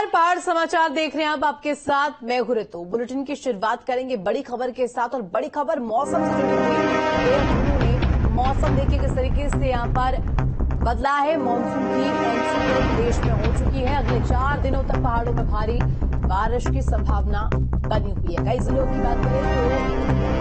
नमस्कार, पहाड़ समाचार देख रहे हैं आप, आपके साथ मैं हूं ऋतु। बुलेटिन की शुरुआत करेंगे बड़ी खबर के साथ और बड़ी खबर मौसम से जुड़ी हुई है। मौसम देखिए किस तरीके से यहां पर बदला है। मानसून की एंट्री प्रदेश में हो चुकी है। अगले 4 दिनों तक पहाड़ों में भारी बारिश की संभावना बनी हुई है। कई जिलों की बात करें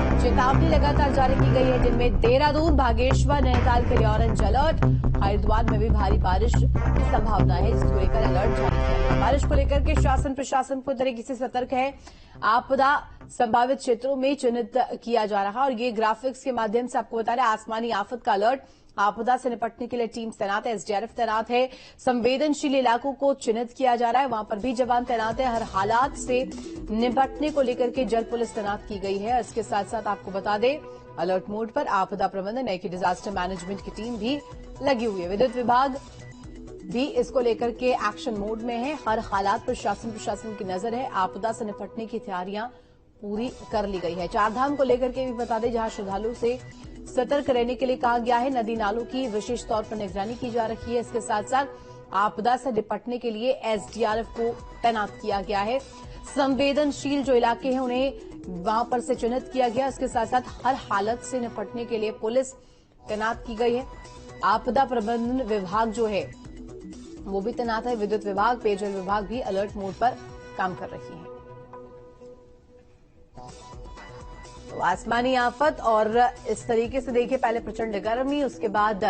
तो चेतावनी लगातार जारी की गई है, जिनमें देहरादून, बागेश्वर, नैनीताल के लिए ऑरेंज अलर्ट। हरिद्वार में भी भारी बारिश की संभावना है, जिसको लेकर अलर्ट जारी किया गया। बारिश को लेकर के शासन प्रशासन पूरी तरीके से सतर्क है। आपदा संभावित क्षेत्रों में चिन्हित किया जा रहा है और ये ग्राफिक्स के माध्यम से आपको बता रहे हैं। आसमानी आफत का अलर्ट, आपदा से निपटने के लिए टीम तैनात है, एसडीआरएफ तैनात है। संवेदनशील इलाकों को चिन्हित किया जा रहा है, वहां पर भी जवान तैनात है। हर हालात से निपटने को लेकर के जल पुलिस तैनात की गई है। इसके साथ साथ आपको बता दें, अलर्ट मोड पर आपदा प्रबंधन की डिजास्टर मैनेजमेंट की टीम भी लगी हुई है। विद्युत विभाग भी इसको लेकर के एक्शन मोड में है। हर हालात पर शासन प्रशासन की नजर है। आपदा से निपटने की तैयारियां पूरी कर ली गई है। चारधाम को लेकर के भी बता दें, जहां श्रद्धालुओं से सतर्क रहने के लिए कहा गया है। नदी नालों की विशेष तौर पर निगरानी की जा रही है। इसके साथ साथ आपदा से निपटने के लिए एसडीआरएफ को तैनात किया गया है। संवेदनशील जो इलाके हैं उन्हें वहां पर से चिन्हित किया गया। इसके साथ साथ हर हालत से निपटने के लिए पुलिस तैनात की गई है। आपदा प्रबंधन विभाग जो है वो भी तैनात है। विद्युत विभाग, पेयजल विभाग भी अलर्ट मोड पर काम कर रही है। तो आसमानी आफत और इस तरीके से देखिए, पहले प्रचंड गर्मी, उसके बाद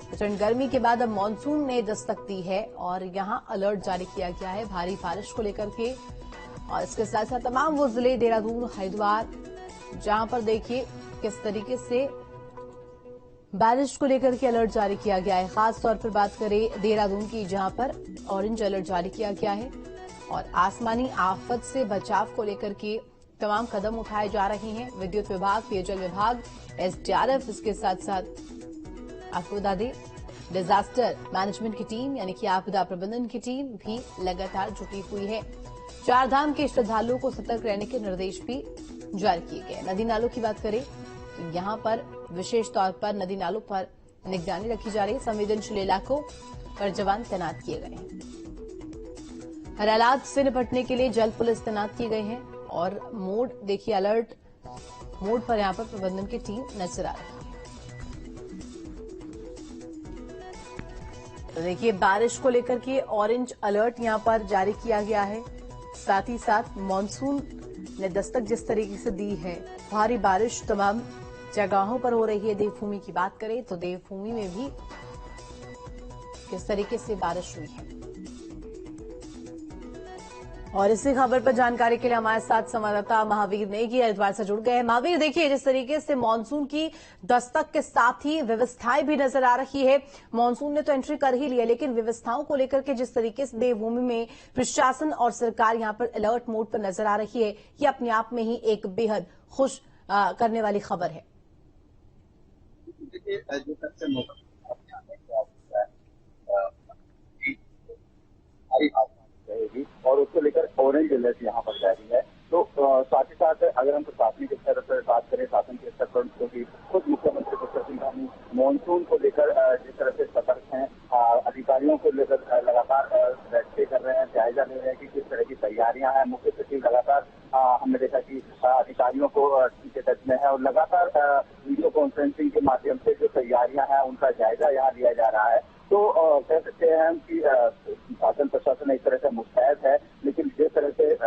प्रचंड गर्मी के बाद अब मानसून ने दस्तक दी है और यहां अलर्ट जारी किया गया है भारी बारिश को लेकर के। और इसके साथ साथ तमाम वो जिले, देहरादून, हरिद्वार, जहां पर देखिए किस तरीके से बारिश को लेकर के अलर्ट जारी किया गया है। खास तौर पर बात करें देहरादून की, जहां पर ऑरेंज अलर्ट जारी किया गया है और आसमानी आफत से बचाव को लेकर के तमाम कदम उठाए जा रहे हैं। विद्युत विभाग, पेयजल विभाग, एसडीआरएफ, इसके साथ साथ आपको बता दें डिजास्टर मैनेजमेंट की टीम यानी कि आपदा प्रबंधन की टीम भी लगातार जुटी हुई है। चारधाम के श्रद्धालुओं को सतर्क रहने के निर्देश भी जारी किए गए। नदी नालों की बात करें तो यहां पर विशेष तौर पर नदी नालों पर निगरानी रखी जा रही है। संवेदनशील इलाकों पर जवान तैनात किए गए हैं। हर हालात से निपटने के लिए जल पुलिस तैनात की गई है और मोड देखिए, अलर्ट मोड पर यहां पर प्रबंधन की टीम नजर आ रही है। तो देखिए, बारिश को लेकर के ऑरेंज अलर्ट यहां पर जारी किया गया है। साथ ही साथ मानसून ने दस्तक जिस तरीके से दी है, भारी बारिश तमाम जगहों पर हो रही है। देवभूमि की बात करें तो देवभूमि में भी किस तरीके से बारिश हुई है। और इसी खबर पर जानकारी के लिए हमारे साथ संवाददाता महावीर नेगी हरिद्वार से जुड़ गए हैं। महावीर, देखिए जिस तरीके से मानसून की दस्तक के साथ ही व्यवस्थाएं भी नजर आ रही है। मानसून ने तो एंट्री कर ही लिया, लेकिन व्यवस्थाओं को लेकर के जिस तरीके से देवभूमि में प्रशासन और सरकार यहां पर अलर्ट मोड पर नजर आ रही है, ये अपने आप में ही एक बेहद खुश करने वाली खबर है। और उसको लेकर ऑरेंज अलर्ट यहाँ पर जारी है। तो साथ ही साथ अगर हम प्रशासनिक स्तर पर बात करें, शासन के स्तर पर, क्योंकि खुद मुख्यमंत्री डॉक्टर सिंह मानसून को लेकर जिस तरह से सतर्क हैं, अधिकारियों को लेकर लगातार बैठकें कर रहे हैं, जायजा ले रहे हैं कि किस तरह की तैयारियां हैं। मुख्य सचिव लगातार हमने देखा कि अधिकारियों को के टच में है और लगातार वीडियो कॉन्फ्रेंसिंग के माध्यम से जो तैयारियां हैं उनका जायजा यहाँ लिया जा रहा है। तो कह सकते हैं कि शासन प्रशासन एक तरह से मुस्तैद है, लेकिन जिस तरह से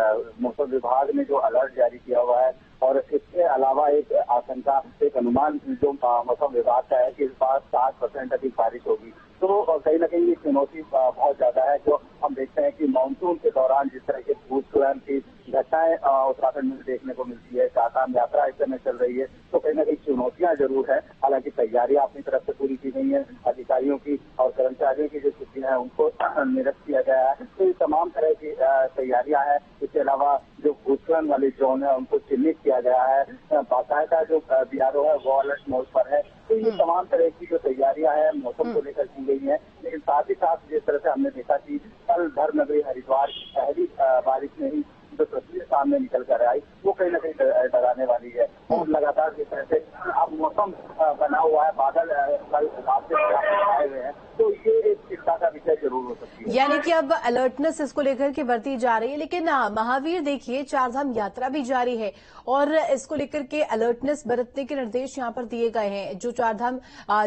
मौसम विभाग ने जो अलर्ट जारी किया हुआ है और इसके अलावा एक आशंका, एक अनुमान जो मौसम विभाग का है कि इस बार 60% अधिक बारिश होगी, तो कहीं ना कहीं ये चुनौती बहुत ज्यादा है। जो हम देखते हैं कि मानसून के दौरान जिस तरह के भूस्खलन की घटनाएं उत्तराखंड में देखने को मिलती है, चारधाम यात्रा इस समय चल रही है, तो कहीं ना कहीं चुनौतियां जरूर है। हालांकि तैयारियां अपनी तरफ से पूरी की गई है। अधिकारियों की और कर्मचारियों की जो छुट्टियां हैं उनको निरस्त किया गया है। तो ये तमाम तरह की तैयारियां हैं। इसके अलावा जो भूस्खलन वाले जोन है उनको चिन्हित किया गया है। बाकायदा जो बीआरओ है वो अलर्ट मोड पर है। तो ये तमाम तरह की जो तैयारियां हैं मौसम को लेकर की गई हैं। लेकिन साथ ही साथ जिस तरह से हमने देखा कि कल धर्म नगरी हरिद्वार पहली बारिश में ही जो तस्वीर सामने निकल कर आई वो कहीं ना कहीं डराने वाली है। और लगातार जिस तरह से अब मौसम बना हुआ है, बादल आए हुए हैं, तो ये एक चिंता का विषय जरूर हो सकती है। यानी कि अब अलर्टनेस इसको लेकर के बरती जा रही है। लेकिन महावीर देखिए, चारधाम यात्रा भी जारी है और इसको लेकर के अलर्टनेस बरतने के निर्देश यहाँ पर दिए गए हैं। जो चारधाम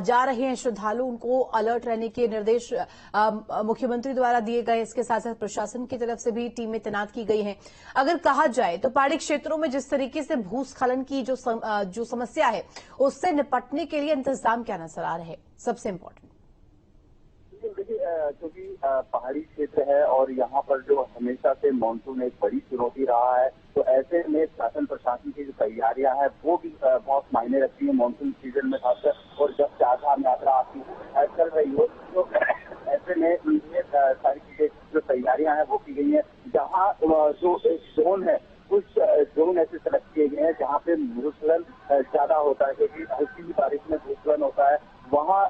जा रहे हैं श्रद्धालु, उनको अलर्ट रहने के निर्देश मुख्यमंत्री द्वारा दिए गए। इसके साथ साथ प्रशासन की तरफ से भी टीमें तैनात की गई हैं। अगर कहा जाए तो पहाड़ी क्षेत्रों में जिस तरीके से भूस्खलन की जो समस्या है, उससे निपटने के लिए इंतजाम क्या नजर आ रहे हैं? सबसे इम्पोर्टेंट देखिए, क्योंकि पहाड़ी क्षेत्र है और यहाँ पर जो हमेशा से मानसून एक बड़ी चुनौती रहा है, तो ऐसे में शासन प्रशासन की जो तैयारियां हैं वो भी बहुत मायने रखती है मानसून सीजन में खासकर। और जब चारधाम यात्रा आपकी चल रही हो तो ऐसे में ये सारी चीजें जो तैयारियां हैं वो की गई है। जहाँ जो एक जोन है, कुछ जोन ऐसे सेलेक्ट किए गए हैं जहाँ पे भूस्खलन ज्यादा होता है, क्योंकि हल्की ही बारिश में भूस्खलन होता है। वहाँ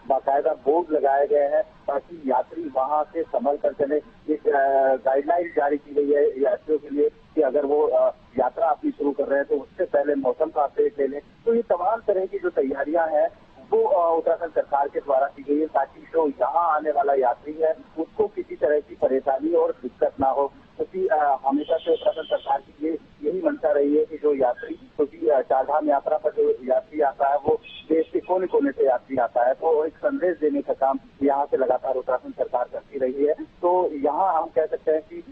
बाकायदा बोर्ड लगाए गए हैं ताकि यात्री वहाँ से संभल कर चले। एक गाइडलाइन जारी की गई है यात्रियों के लिए कि अगर वो यात्रा अपनी शुरू कर रहे हैं तो उससे पहले मौसम का अपडेट ले लें। तो ये तमाम तरह की जो तैयारियां हैं वो उत्तराखंड सरकार के द्वारा की गई है ताकि जो यहाँ आने वाला यात्री है उसको किसी तरह की परेशानी और दिक्कत ना हो। क्योंकि हमेशा से उत्तराखंड सरकार की यही मंशा रही है कि जो यात्री, क्योंकि चारधाम यात्रा पर जो यात्री आता है वो देश के कोने कोने से यात्री आता है, तो एक संदेश देने का काम यहाँ से लगातार उत्तराखंड सरकार करती रही है। तो यहाँ हम कह सकते हैं कि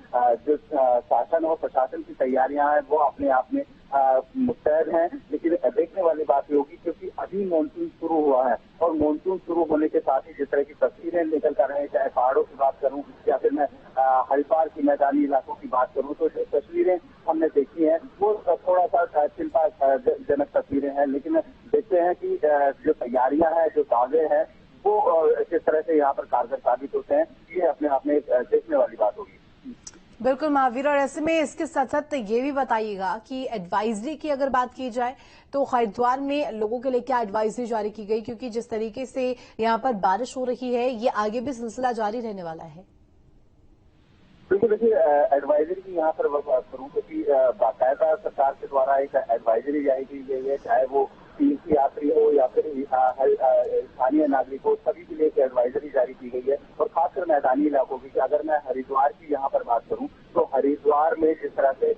जो शासन और प्रशासन की तैयारियां हैं वो अपने आप में मुस्तैद हैं। लेकिन देखने वाली बात ये होगी क्योंकि अभी मानसून शुरू हुआ है और मानसून शुरू होने के साथ ही जिस तरह की तस्वीरें निकल कर रहे हैं, चाहे पहाड़ों की बात करूं या फिर मैं हरिद्वार की मैदानी इलाकों की बात करूं, तो जो तस्वीरें हमने देखी हैं वो थोड़ा सा चिंताजनक तस्वीरें हैं। लेकिन देखते हैं कि जो तैयारियां हैं, जो दावे हैं, वो किस तरह से यहाँ पर कारगर साबित होते हैं, ये अपने आप में देखने वाली बात होगी। बिल्कुल महावीर, और ऐसे में इसके साथ साथ ये भी बताइएगा कि एडवाइजरी की अगर बात की जाए तो हरिद्वार में लोगों के लिए क्या एडवाइजरी जारी की गई, क्योंकि जिस तरीके से यहाँ पर बारिश हो रही है ये आगे भी सिलसिला जारी रहने वाला है। बिल्कुल, देखिए एडवाइजरी की यहाँ पर बात करूँ क्योंकि बाकायदा सरकार के द्वारा एक एडवाइजरी जारी की गई है, चाहे वो तीर्थ यात्री हो या फिर स्थानीय नागरिक हो, सभी के लिए एक एडवाइजरी जारी की गई है। और खासकर मैदानी इलाकों की, अगर मैं हरिद्वार की यहाँ पर बात करूँ तो हरिद्वार में जिस तरह से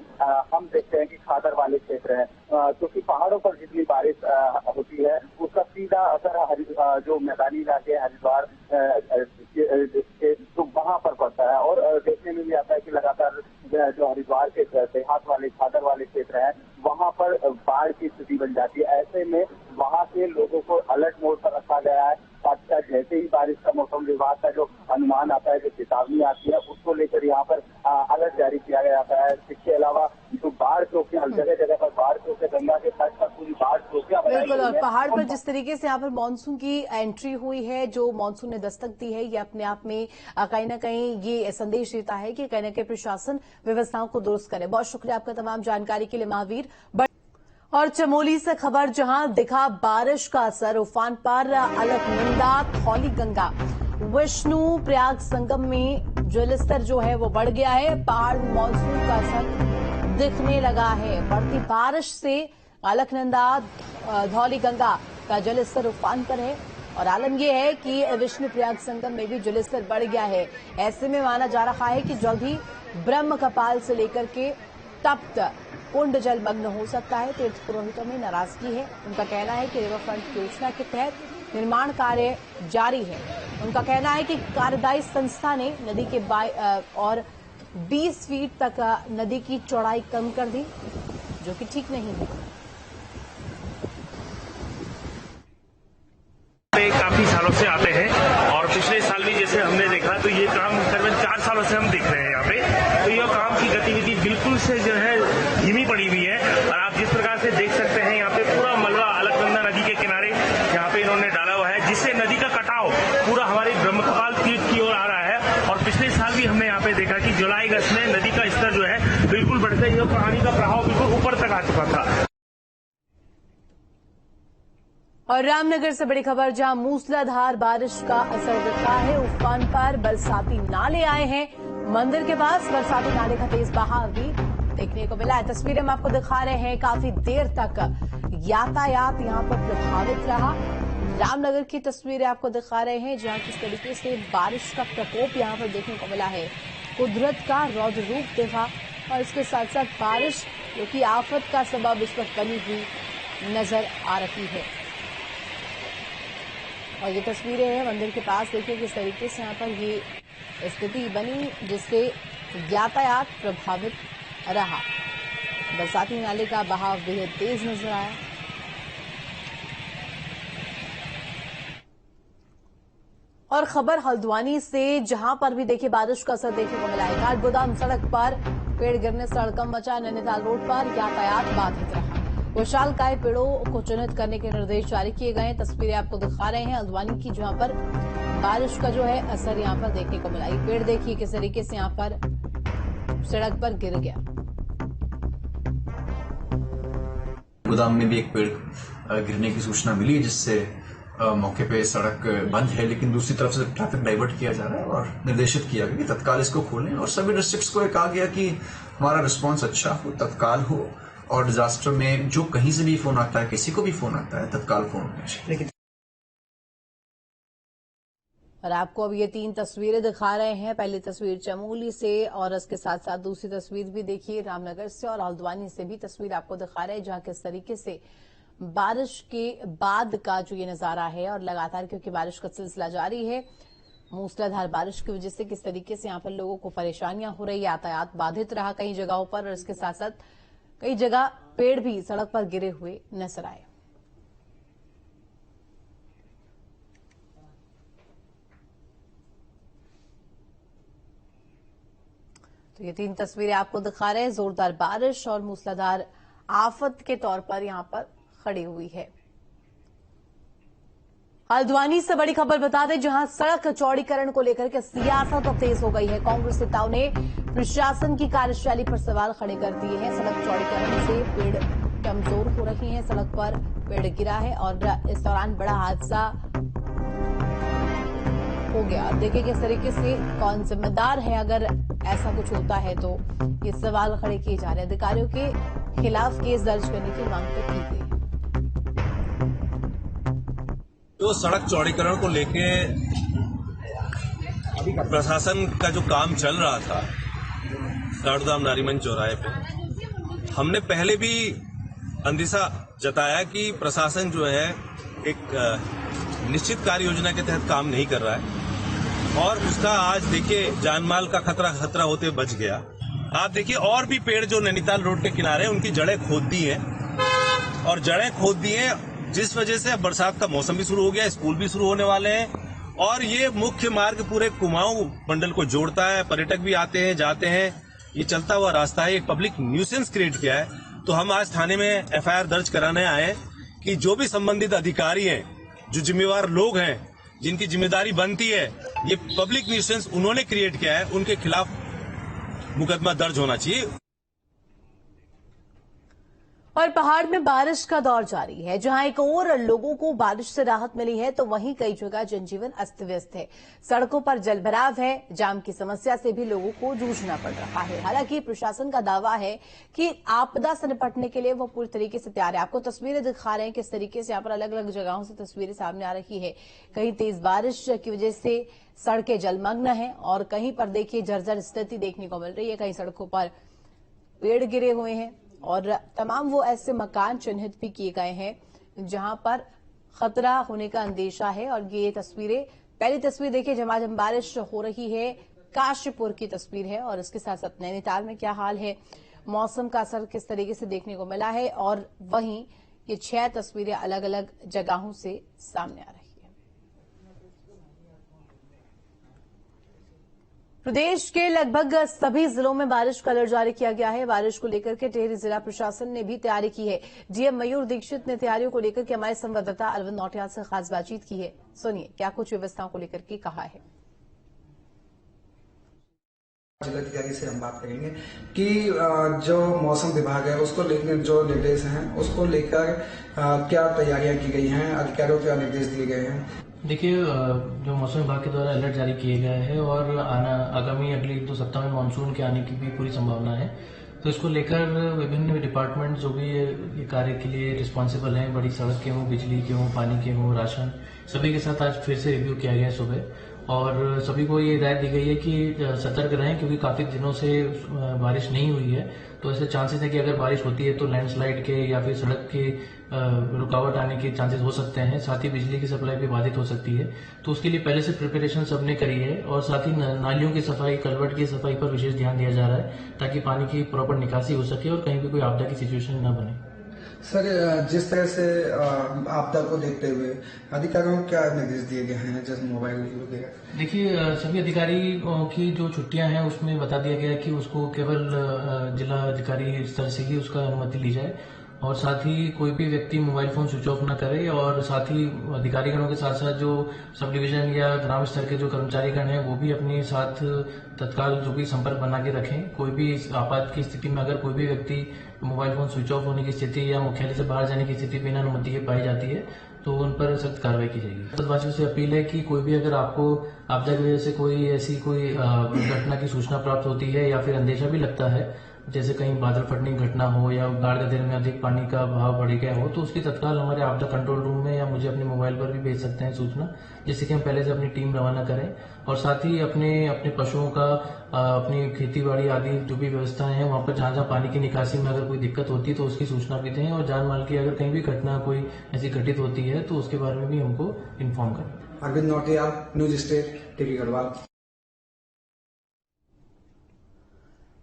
हम देखते हैं कि खादर वाले क्षेत्र हैं, क्योंकि पहाड़ों पर जितनी बारिश होती है उसका सीधा असर जो मैदानी इलाके हरिद्वार तो वहां पर पड़ता है। और देखने में भी आता है कि लगातार जो हरिद्वार के देहात वाले खादर वाले क्षेत्र हैं वहां पर बाढ़ की स्थिति बन जाती है। ऐसे में वहां के लोगों को अलर्ट मोड पर रखा गया है। साथ जैसे ही बारिश का मौसम विभाग का जो अनुमान आता है, जो चेतावनी आती है, उसको लेकर यहाँ पर अलर्ट जारी किया जाता है। इसके अलावा जो बाढ़ चौकियां, जगह जगह पर बाढ़ चौकियां, गंगा के तट पर पूरी बाढ़ चौकियां बिल्कुल, और पहाड़ पर जिस तरीके से यहाँ पर मानसून की एंट्री हुई है, जो मानसून ने दस्तक दी है, ये अपने आप में कहीं ना कहीं ये संदेश देता है कि कहीं ना कहीं प्रशासन व्यवस्थाओं को दुरुस्त करे। बहुत शुक्रिया आपका तमाम जानकारी के लिए महावीर। और चमोली से खबर, जहां दिखा बारिश का असर, उफान पर अलकनंदा, धौली गंगा, विष्णु प्रयाग संगम में जलस्तर जो है वो बढ़ गया है। पहाड़ में मानसून का असर दिखने लगा है। बढ़ती बारिश से अलकनंदा, धौली गंगा का जलस्तर उफान पर है और आलम यह है कि विष्णु प्रयाग संगम में भी जलस्तर बढ़ गया है। ऐसे में माना जा रहा है कि जल्द ही ब्रह्म कपाल से लेकर के तप्त कुंड जलमग्न हो सकता है। तीर्थ पुरोहितों में नाराजगी है। उनका कहना है कि रिवर फ्रंट योजना के तहत निर्माण कार्य जारी है। उनका कहना है कि कार्यदायी संस्था ने नदी के और 20 फीट तक नदी की चौड़ाई कम कर दी, जो कि ठीक नहीं है। काफी सालों से आते हैं और पिछले साल भी जैसे हमने देखा तो ये काम करीबन 4 सालों से हम देख रहे हैं यहाँ पे। तो यह काम की गतिविधि बिल्कुल से जो है धीमी पड़ी हुई है और आप जिस प्रकार से देख सकते हैं यहाँ पे पूरा मलबा अलकनंदा नदी के किनारे यहाँ पे इन्होंने डाला हुआ है, जिससे नदी का कटाव पूरा हमारे ब्रह्मकपाल तीर्थ की ओर आ रहा है। और पिछले साल भी हमने यहाँ पे देखा कि जुलाई अगस्त में नदी का स्तर जो है बिल्कुल बढ़ते ही पानी का प्रभाव बिल्कुल ऊपर तक आ चुका था। और रामनगर से बड़ी खबर, जहां मूसलाधार बारिश का असर दिखा है। उफान पर बरसाती नाले आए हैं। मंदिर के पास बरसाती नाले का तेज बहाव भी देखने को मिला है। तस्वीरें हम आपको दिखा रहे हैं। काफी देर तक यातायात यहां पर प्रभावित रहा। रामनगर की तस्वीरें आपको दिखा रहे हैं, जहां किस तरीके से बारिश का प्रकोप यहां पर देखने को मिला है। कुदरत का रौद्र रूप देखा और इसके साथ साथ बारिश जो कि आफत का सबब इस वक्त बनी हुई नजर आ रही है। और ये तस्वीरें हैं मंदिर के पास। देखिए किस तरीके से यहाँ पर ये स्थिति बनी, जिससे यातायात प्रभावित रहा। बरसाती नाले का बहाव बेहद तेज नजर आया। और खबर हल्द्वानी से, जहां पर भी देखिए बारिश का असर देखने को मिला है। काठगोदाम सड़क पर पेड़ गिरने से हड़कंप मचा। नैनीताल रोड पर यातायात बाधित रहा। विशालकाय पेड़ों को चिन्हित करने के निर्देश जारी किए गए हैं। तस्वीरें आपको दिखा रहे हैं हल्द्वानी की, जहां पर बारिश का जो है असर यहां पर देखने को मिला। ये पेड़ देखिए किस तरीके से यहां पर सड़क पर गिर गया। गोदाम में भी एक पेड़ गिरने की सूचना मिली, जिससे मौके पे सड़क बंद है, लेकिन दूसरी तरफ से ट्रैफिक डाइवर्ट किया जा रहा है और निर्देशित किया गया कि तत्काल इसको खोलें। और सभी डिस्ट्रिक्ट्स को कहा गया कि हमारा रिस्पांस अच्छा हो, तत्काल हो, और डिजास्टर में जो कहीं से भी फोन आता है, किसी को भी फोन आता है, तत्काल फोन होना चाहिए। और आपको अब ये 3 तस्वीरें दिखा रहे हैं। पहली तस्वीर चमोली से और इसके साथ साथ दूसरी तस्वीर भी देखिए रामनगर से और हल्द्वानी से भी तस्वीर आपको दिखा रहे हैं, जहां किस तरीके से बारिश के बाद का जो ये नजारा है। और लगातार क्योंकि बारिश का सिलसिला जारी है, मूसलाधार बारिश की वजह से किस तरीके से यहाँ पर लोगों को परेशानियां हो रही। यातायात बाधित रहा कई जगहों पर और इसके साथ साथ कई जगह पेड़ भी सड़क पर गिरे हुए नजर आए। तो ये 3 तस्वीरें आपको दिखा रहे हैं। जोरदार बारिश और मूसलाधार आफत के तौर पर यहां पर खड़ी हुई है। हल्द्वानी से बड़ी खबर बता दें, जहां सड़क चौड़ीकरण को लेकर के सियासत अब तेज हो गई है। कांग्रेस नेताओं ने प्रशासन की कार्यशैली पर सवाल खड़े कर दिए हैं। सड़क चौड़ीकरण से पेड़ कमजोर हो रही हैं, सड़क पर पेड़ गिरा है और इस दौरान बड़ा हादसा हो गया। देखिए किस तरीके से कौन जिम्मेदार है अगर ऐसा कुछ होता है, तो ये सवाल खड़े किए जा रहे हैं। अधिकारियों के खिलाफ केस दर्ज करने की मांग तक की गई। तो सड़क चौड़ीकरण को लेके प्रशासन का जो काम चल रहा था काठगोदाम नारीमन चौराहे पे, हमने पहले भी अंदेशा जताया कि प्रशासन जो है एक निश्चित कार्य योजना के तहत काम नहीं कर रहा है और उसका आज देखिए जानमाल का खतरा होते बच गया। आप देखिए और भी पेड़ जो नैनीताल रोड के किनारे उनकी जड़ें खोद दी हैं और जड़ें खोद दी हैं, जिस वजह से अब बरसात का मौसम भी शुरू हो गया, स्कूल भी शुरू होने वाले हैं और ये मुख्य मार्ग पूरे कुमाऊं मंडल को जोड़ता है। पर्यटक भी आते हैं जाते हैं, ये चलता हुआ रास्ता है। एक पब्लिक न्यूसेंस क्रिएट किया है। तो हम आज थाने में एफआईआर दर्ज कराने आए हैं कि जो भी संबंधित अधिकारी हैं, जो जिम्मेवार लोग हैं, जिनकी जिम्मेदारी बनती है, ये पब्लिक न्यूसेंस उन्होंने क्रिएट किया है, उनके खिलाफ मुकदमा दर्ज होना चाहिए। और पहाड़ में बारिश का दौर जारी है। जहां एक और लोगों को बारिश से राहत मिली है, तो वहीं कई जगह जनजीवन अस्त व्यस्त है। सड़कों पर जलभराव है, जाम की समस्या से भी लोगों को जूझना पड़ रहा है। हालांकि प्रशासन का दावा है कि आपदा से निपटने के लिए वो पूरी तरीके से तैयार है। आपको तस्वीरें दिखा रहे हैं किस तरीके से यहाँ पर अलग अलग जगहों से तस्वीरें सामने आ रही है। कहीं तेज बारिश की वजह से सड़कें जलमग्न है और कहीं पर देखिए जर्जर स्थिति देखने को मिल रही है। कई सड़कों पर पेड़ गिरे हुए हैं और तमाम वो ऐसे मकान चिन्हित भी किए गए हैं जहां पर खतरा होने का अंदेशा है। और ये तस्वीरें, पहली तस्वीर देखिए झमाझम बारिश हो रही है, काशीपुर की तस्वीर है और इसके साथ साथ नैनीताल में क्या हाल है, मौसम का असर किस तरीके से देखने को मिला है। और वहीं ये 6 तस्वीरें अलग अलग जगहों से सामने आ रही है। प्रदेश के लगभग सभी जिलों में बारिश का अलर्ट जारी किया गया है। बारिश को लेकर के टिहरी जिला प्रशासन ने भी तैयारी की है। डीएम मयूर दीक्षित ने तैयारियों को लेकर के हमारे संवाददाता अरविंद नौटियाल से खास बातचीत की है। सुनिए क्या कुछ व्यवस्थाओं को लेकर के कहा है। जिलाधिकारी से हम बात करेंगे कि जो मौसम विभाग है उसको लेकर जो निर्देश हैं उसको लेकर क्या तैयारियां की गई हैं, अधिकारियों को क्या निर्देश दिए गए हैं। देखिए, जो मौसम विभाग के द्वारा अलर्ट जारी किए गए हैं और आगामी अगले 1-2 सप्ताह में मानसून के आने की भी पूरी संभावना है। तो इसको लेकर विभिन्न डिपार्टमेंट जो भी ये कार्य के लिए रिस्पॉन्सिबल हैं, बड़ी सड़क के हों, बिजली के हों, पानी के हों, राशन, सभी के साथ आज फिर से रिव्यू किया गया है सुबह। और सभी को ये हिदायत दी गई है कि सतर्क रहें, क्योंकि काफी दिनों से बारिश नहीं हुई है। तो ऐसे चांसेस है कि अगर बारिश होती है तो लैंडस्लाइड के या फिर सड़क के रुकावट आने के चांसेस हो सकते हैं। साथ ही बिजली की सप्लाई भी बाधित हो सकती है। तो उसके लिए पहले से प्रिपरेशन सबने करी है और साथ ही नालियों की सफाई, कलवर्ट की सफाई पर विशेष ध्यान दिया जा रहा है, ताकि पानी की प्रॉपर निकासी हो सके और कहीं भी कोई आपदा की सिचुएशन न बने। सर, जिस तरह से आपदा को देखते हुए अधिकारियों को क्या निर्देश दिए गए हैं, जैसे मोबाइल वगैरह? देखिए, सभी अधिकारियों की जो छुट्टियां हैं उसमें बता दिया गया है कि उसको केवल जिला अधिकारी स्तर से ही उसका अनुमति ली जाए और साथ ही कोई भी व्यक्ति मोबाइल फोन स्विच ऑफ न करे। और साथ ही अधिकारीगणों के साथ साथ जो सब डिवीजन या ग्राम स्तर के जो कर्मचारीगण हैं वो भी अपने साथ तत्काल जो भी संपर्क बना के रखें। कोई भी आपात की स्थिति में अगर कोई भी व्यक्ति मोबाइल फोन स्विच ऑफ होने की स्थिति या मुख्यालय से बाहर जाने की स्थिति बिना अनुमति के पाई जाती है तो उन पर सख्त कार्रवाई की जाएगी। देशवासियों से अपील है कि कोई भी अगर आपको आपदा की वजह से कोई ऐसी कोई घटना की सूचना प्राप्त होती है या फिर अंदेशा भी लगता है, जैसे कहीं बादल फटने की घटना हो या गाढ़ गदेर में अधिक पानी का बहाव बढ़ गया हो, तो उसकी तत्काल हमारे आपदा कंट्रोल रूम में या मुझे अपने मोबाइल पर भी भेज सकते हैं सूचना, जिससे कि हम पहले से अपनी टीम रवाना करें। और साथ ही अपने पशुओं का, अपनी खेती बाड़ी आदि जो भी व्यवस्थाएं हैं वहां पर जहां पानी की निकासी में अगर कोई दिक्कत होती है तो उसकी सूचना भी दें। और जान माल की अगर कहीं भी घटना कोई ऐसी घटित होती है तो उसके बारे में भी हमको इन्फॉर्म करें। Arvind Nautiyal, news state, TV Garhwal.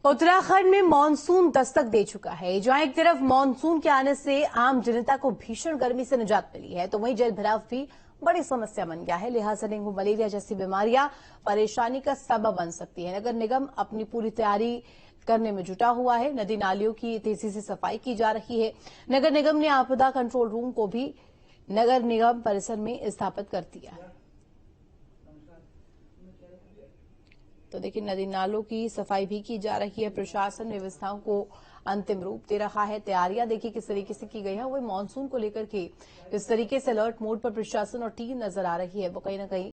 Uttarakhand में मानसून दस्तक दे चुका है। जहां एक तरफ मानसून के आने से आम जनता को भीषण गर्मी से निजात मिली है, तो वहीं जल भराव भी बड़ी समस्या बन गया है। लिहाजा डेंगू, मलेरिया जैसी बीमारियां परेशानी का सबब बन सकती है। नगर निगम अपनी पूरी तैयारी करने में जुटा हुआ है। नदी नालियों की तेजी से सफाई की जा रही है। नगर निगम ने आपदा कंट्रोल रूम को भी नगर निगम परिसर में स्थापित कर दिया है। तो देखिए, नदी नालों की सफाई भी की जा रही है। प्रशासन व्यवस्थाओं को अंतिम रूप दे रहा है। तैयारियां देखिए किस तरीके से की गई है। वही मानसून को लेकर के किस तरीके से अलर्ट मोड पर प्रशासन और टीम नजर आ रही है, वो कहीं ना कहीं